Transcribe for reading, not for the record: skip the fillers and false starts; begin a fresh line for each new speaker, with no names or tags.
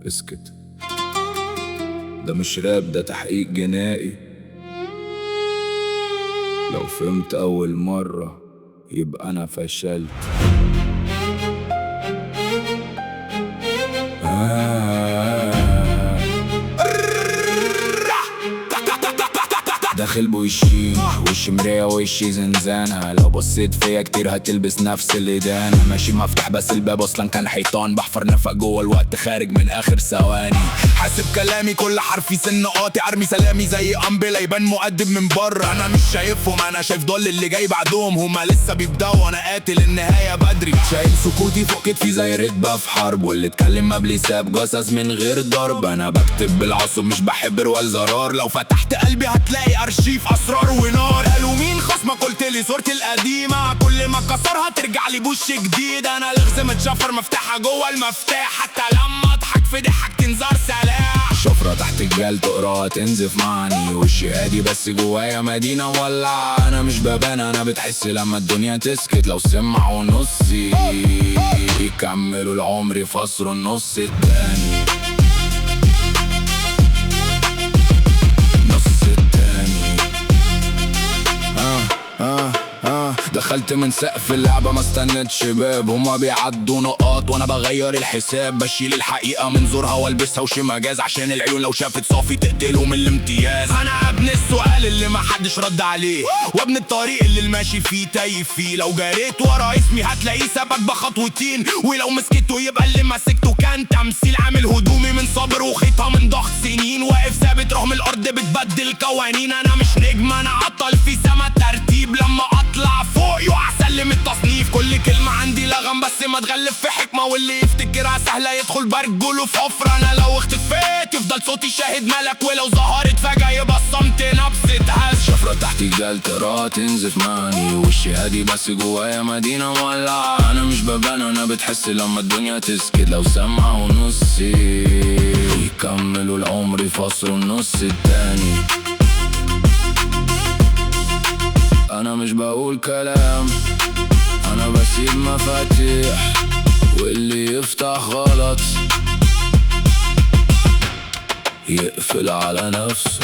اسكت، ده مش راب، ده تحقيق جنائي. لو فهمت أول مرة يبقى أنا فشلت. داخل بوشي وش مراية وشي زنزانة، لو بصيت فيا كتير هتلبس نفس الإدانة. ماشي مفتوح بس الباب أصلا كان حيطان، بحفر نفق جوه الوقت خارج من آخر ثواني.
حاسب كلامي كل حرفي سن قاطع، ارمي سلامي زي قنبلة يبان مؤدب من بره. انا مش شايفهم، انا شايف دول اللي جاي بعدهم، هما لسه بيبدأوا وانا قاتل النهاية بدري.
شايل سكوتي فوق كتفي زي رتبة في حرب، واللي اتكلم قبلي ساب جثث من غير ضرب. انا بكتب بالعصب مش بحب روال زرار،
لو فتحت قلبي هتلاقي ارشيف اسرار ونار. قالوا مين خصمك؟ قلت لي صورتي القديمة، كل ما كسرها ترجع لي بوش جديد. انا لغز متشفر مفتاحة جوه المفتاح، حتى لما اضحك في ضحك تنزار سلاح.
شفرة تحت الجال تقراها تنزف معني، وشي هادي بس جوايا مدينة مولعة. انا مش ببان، انا بتحس لما الدنيا تسكت. لو سمعوا نصي يكملوا العمر يفسروا النص التاني. دخلت من سقف اللعبة ما استنيت شباب، هما بيعدوا نقاط وانا بغير الحساب. بشيل الحقيقة من زورها والبسها وشي مجاز، عشان العيون لو شافت صافي تقتله من الامتياز.
انا ابن السؤال اللي محدش رد عليه، وابن الطريق اللي الماشي فيه تايه فيه. لو جريت ورا اسمي هتلاقيه سبك بخطوتين، ولو مسكته يبقى اللي مسكته كان تمثيل. عامل هدومي من صبر وخيطها من ضغط سنين، واقف ثابت رغم الارض بتبدل قوانين. انا مش نجم، انا عطل في سما الترتيب، لما اطلع فوق يسلم التصنيف. كل كلمة عندي لغم بس ما تغلب في حكمة، واللي يفتكرها سهلة يدخل برجله في حفرة. انا لو اختفيت يفضل صوتي شاهد ملك، ولو ظهرت فجأة يبقى الصمت نبسة هز.
شفرة تحت الجال تقراها تنزف معني، وشي هادي بس جوايا مدينة مولعة. انا مش ببان، انا بتحس لما الدنيا تسكت. لو سمعوا نصي يكملوا العمر يفسروا النص التاني. انا مش بقول كلام، انا بسيب مفاتيح، واللي يفتح غلط يقفل على نفسه.